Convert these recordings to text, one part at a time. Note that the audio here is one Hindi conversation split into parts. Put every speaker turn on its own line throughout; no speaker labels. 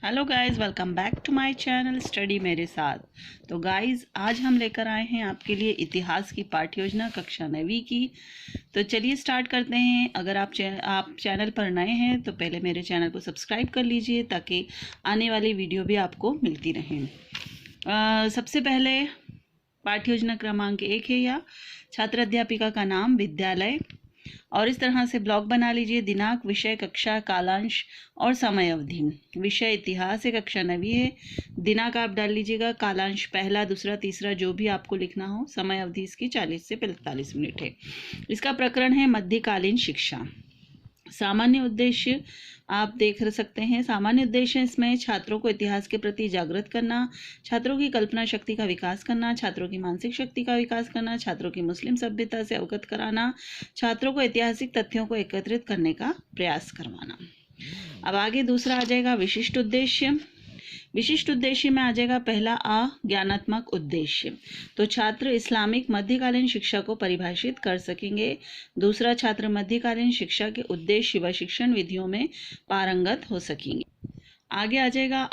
Hello guys, welcome back to my channel study मेरे साथ। तो गाइस, आज हम लेकर आए हैं आपके लिए इतिहास की पाठ्य योजना कक्षा 9वीं की। तो चलिए स्टार्ट करते हैं। अगर आप चैनल पर नए हैं तो पहले मेरे चैनल को सब्सक्राइब कर लीजिए ताकि आने वाली वीडियो भी आपको मिलती रहें। सबसे पहले पाठ्य योजना क्रमांक 1 है या छात्र अध्यापिका का नाम, विद्यालय, और इस तरह से ब्लॉक बना लीजिए। दिनांक, विषय, कक्षा, कालांश और समय अवधि। विषय इतिहास है, कक्षा 9वीं है। दिनांक आप डाल लीजिएगा, कालांश पहला, दूसरा, तीसरा, जो भी आपको लिखना हो। समय अवधि इसकी 40 से 45 मिनट है। इसका प्रकरण है मध्यकालीन शिक्षा। सामान्य उद्देश्य आप देख सकते हैं। सामान्य उद्देश्य इसमें छात्रों को इतिहास के प्रति जागृत करना, छात्रों की कल्पना शक्ति का विकास करना, छात्रों की मानसिक शक्ति का विकास करना, छात्रों की मुस्लिम सभ्यता से अवगत कराना, छात्रों को ऐतिहासिक तथ्यों को एकत्रित करने का प्रयास करवाना। अब आगे दूसरा आ जाएगा विशिष्ट उद्देश्य। विशिष्ट उद्देश्य में आ जाएगा पहला ज्ञानात्मक उद्देश्य। तो छात्र इस्लामिक मध्यकालीन शिक्षा को परिभाषित कर सकेंगे। दूसरा, छात्र मध्यकालीन शिक्षा के उद्देश्य व शिक्षण विधियों में पारंगत हो सकेंगे। आगे आ जाएगा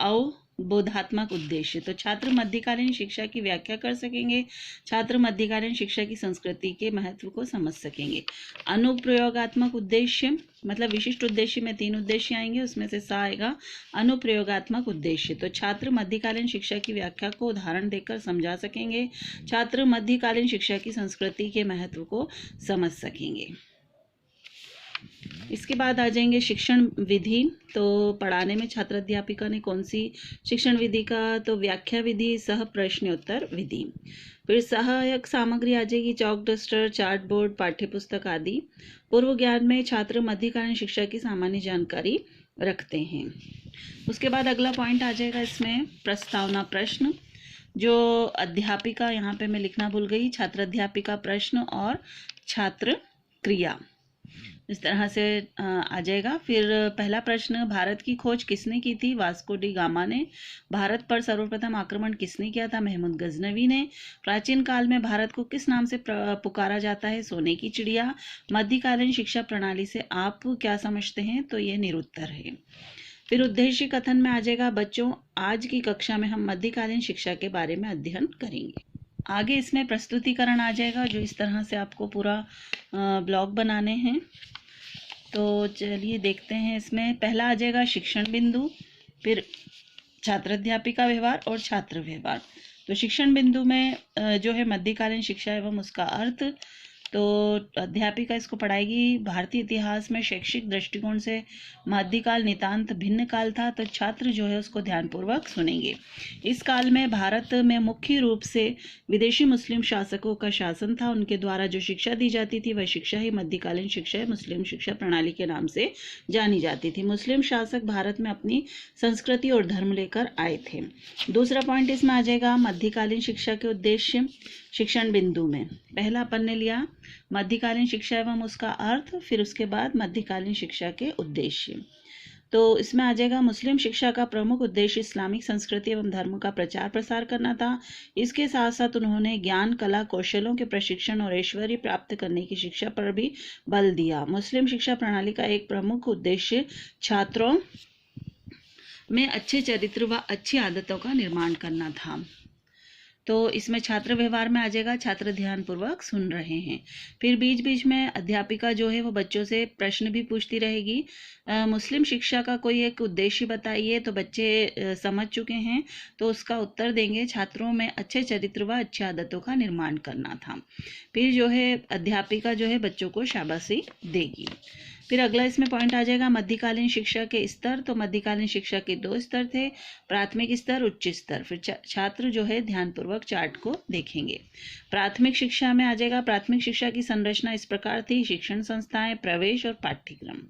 बोधात्मक उद्देश्य। तो छात्र मध्यकालीन शिक्षा की व्याख्या कर सकेंगे। छात्र मध्यकालीन शिक्षा की संस्कृति के महत्व को समझ सकेंगे। अनुप्रयोगात्मक उद्देश्य, मतलब विशिष्ट उद्देश्य में 3 उद्देश्य आएंगे, उसमें से सा आएगा अनुप्रयोगात्मक उद्देश्य। तो छात्र मध्यकालीन शिक्षा की व्याख्या को उदाहरण देकर समझा सकेंगे। छात्र मध्यकालीन शिक्षा की संस्कृति के महत्व को समझ सकेंगे। इसके बाद आ जाएंगे शिक्षण विधि। तो पढ़ाने में छात्र अध्यापिका ने कौन सी शिक्षण विधि का, तो व्याख्या विधि, सह प्रश्नोत्तर विधि। फिर सहायक सामग्री आ जाएगी, चौक, डस्टर, चार्ट बोर्ड, पाठ्य पुस्तक आदि। पूर्व ज्ञान में छात्र मध्यकालीन शिक्षा की सामान्य जानकारी रखते हैं। उसके बाद अगला पॉइंट आ जाएगा इसमें प्रस्तावना प्रश्न। जो अध्यापिका, यहाँ पे मैं लिखना भूल गई, छात्र अध्यापिका प्रश्न और छात्र क्रिया, इस तरह से आ जाएगा। फिर पहला प्रश्न, भारत की खोज किसने की थी? वास्को डी गामा ने। भारत पर सर्वप्रथम आक्रमण किसने किया था? महमूद गजनवी ने। प्राचीन काल में भारत को किस नाम से पुकारा जाता है? सोने की चिड़िया। मध्यकालीन शिक्षा प्रणाली से आप क्या समझते हैं? तो ये निरुत्तर है। फिर उद्देश्य कथन में आ जाएगा, बच्चों आज की कक्षा में हम मध्यकालीन शिक्षा के बारे में अध्ययन करेंगे। आगे इसमें प्रस्तुतिकरण आ जाएगा, जो इस तरह से आपको पूरा ब्लॉग बनाने हैं। तो चलिए देखते हैं। इसमें पहला आ जाएगा शिक्षण बिंदु, फिर छात्र अध्यापिका व्यवहार और छात्र व्यवहार। तो शिक्षण बिंदु में जो है मध्यकालीन शिक्षा एवं उसका अर्थ। तो अध्यापिका इसको पढ़ाएगी। भारतीय इतिहास में शैक्षिक दृष्टिकोण से मध्यकाल नितांत भिन्न काल था, तो छात्र जो है उसको ध्यानपूर्वक सुनेंगे। इस काल में भारत में मुख्य रूप से विदेशी मुस्लिम शासकों का शासन था। उनके द्वारा जो शिक्षा दी जाती थी वह शिक्षा ही मध्यकालीन शिक्षा, मुस्लिम शिक्षा प्रणाली के नाम से जानी जाती थी। मुस्लिम शासक भारत में अपनी संस्कृति और धर्म लेकर आए थे। दूसरा पॉइंट इसमें आ जाएगा मध्यकालीन शिक्षा के उद्देश्य। शिक्षण बिंदु में पहला अपन ने लिया मध्यकालीन शिक्षा एवं उसका अर्थ, फिर उसके बाद मध्यकालीन शिक्षा के उद्देश्य। तो इसमें आ जाएगा मुस्लिम शिक्षा का प्रमुख उद्देश्य इस्लामिक संस्कृति एवं धर्म का प्रचार प्रसार करना था। इसके साथ साथ उन्होंने ज्ञान, कला, कौशलों के प्रशिक्षण और ऐश्वर्य प्राप्त करने की शिक्षा पर भी बल दिया। मुस्लिम शिक्षा प्रणाली का एक प्रमुख उद्देश्य छात्रों में अच्छे चरित्र व अच्छी आदतों का निर्माण करना था। तो इसमें छात्र व्यवहार में आ जाएगा, छात्र ध्यानपूर्वक सुन रहे हैं। फिर बीच बीच में अध्यापिका जो है वो बच्चों से प्रश्न भी पूछती रहेगी। मुस्लिम शिक्षा का कोई एक उद्देश्य बताइए, तो बच्चे समझ चुके हैं तो उसका उत्तर देंगे। छात्रों में अच्छे चरित्र व अच्छी आदतों का निर्माण करना था। फिर जो है अध्यापिका जो है बच्चों को शाबाशी देगी। फिर अगला इसमें पॉइंट आ जाएगा मध्यकालीन शिक्षा के स्तर। तो मध्यकालीन शिक्षा के 2 स्तर थे, प्राथमिक स्तर, उच्च स्तर। फिर छात्र जो है ध्यानपूर्वक चार्ट को देखेंगे। प्राथमिक शिक्षा में आ जाएगा, प्राथमिक शिक्षा की संरचना इस प्रकार थी, शिक्षण संस्थाएं, प्रवेश और पाठ्यक्रम।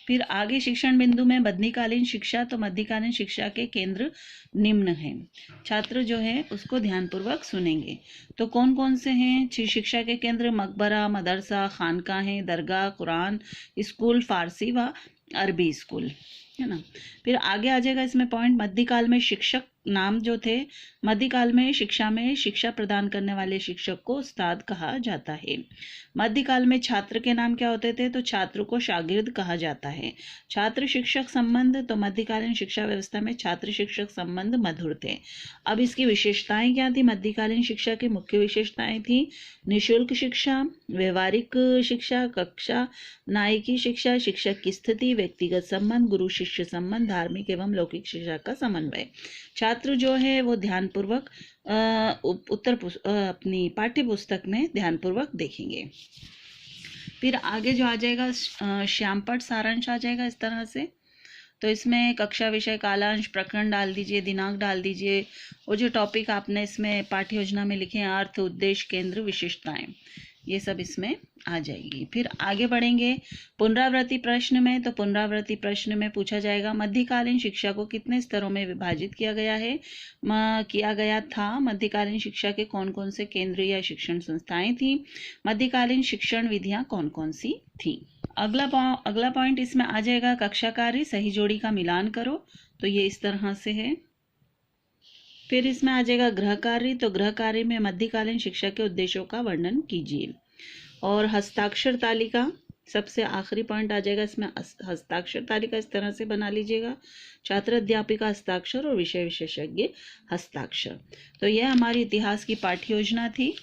फिर आगे शिक्षण बिंदु में मध्यकालीन शिक्षा। तो मध्यकालीन शिक्षा के केंद्र निम्न हैं, छात्र जो है उसको ध्यानपूर्वक सुनेंगे। तो कौन कौन से हैं शिक्षा के केंद्र? मकबरा, मदरसा, खानकाहें, दरगाह, कुरान स्कूल, फारसी व अरबी स्कूल, है ना। फिर आगे आ जाएगा इसमें पॉइंट मध्यकाल में शिक्षक नाम जो थे, मध्यकाल में शिक्षा प्रदान करने वाले शिक्षक को उस्ताद कहा जाता है। मध्यकाल में छात्र के नाम क्या होते थे? तो छात्र को शागिर्द कहा जाता है। छात्र शिक्षक संबंध, तो मध्यकालीन शिक्षा व्यवस्था में छात्र शिक्षक संबंध मधुर थे। अब इसकी विशेषताएं क्या थी? मध्यकालीन शिक्षा की मुख्य विशेषताएं थी निःशुल्क शिक्षा, व्यवहारिक शिक्षा, कक्षा नायकी शिक्षा, शिक्षक की स्थिति, व्यक्तिगत संबंध, गुरु शिष्य संबंध, धार्मिक एवं लौकिक शिक्षा का समन्वय। छात्र जो है वो ध्यानपूर्वक अपनी पाठ्य पुस्तक में ध्यानपूर्वक देखेंगे। फिर आगे जो आ जाएगा श्यामपट सारांश आ जाएगा इस तरह से। तो इसमें कक्षा विषय कालांश प्रकरण डाल दीजिए, दिनांक डाल दीजिए, और जो टॉपिक आपने इसमें पाठ्य योजना में लिखे हैं अर्थ, उद्देश्य, केंद्र, विशेषताएं, ये सब इसमें आ जाएगी। फिर आगे बढ़ेंगे पुनरावृत्ति प्रश्न में। तो पुनरावृत्ति प्रश्न में पूछा जाएगा मध्यकालीन शिक्षा को कितने स्तरों में विभाजित किया गया था। मध्यकालीन शिक्षा के कौन कौन से केंद्र या शिक्षण संस्थाएं थी। मध्यकालीन शिक्षण विधियां कौन कौन सी थी। अगला पॉइंट इसमें आ जाएगा कक्षा कार्य, सही जोड़ी का मिलान करो। तो ये इस तरह से है। फिर इसमें आ जाएगा गृह कार्य। तो गृह कार्य में मध्यकालीन शिक्षा के उद्देश्यों का वर्णन कीजिए। और हस्ताक्षर तालिका सबसे आखिरी पॉइंट आ जाएगा इसमें। हस्ताक्षर तालिका इस तरह से बना लीजिएगा, छात्र अध्यापिका हस्ताक्षर और विषय विशेषज्ञ हस्ताक्षर। तो यह हमारी इतिहास की पाठ्य योजना थी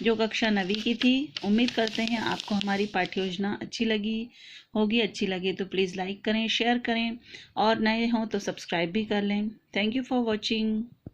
जो कक्षा 9वीं की थी। उम्मीद करते हैं आपको हमारी पाठ्य योजना अच्छी लगी होगी। अच्छी लगे तो प्लीज़ लाइक करें, शेयर करें, और नए हों तो सब्सक्राइब भी कर लें। Thank you for watching.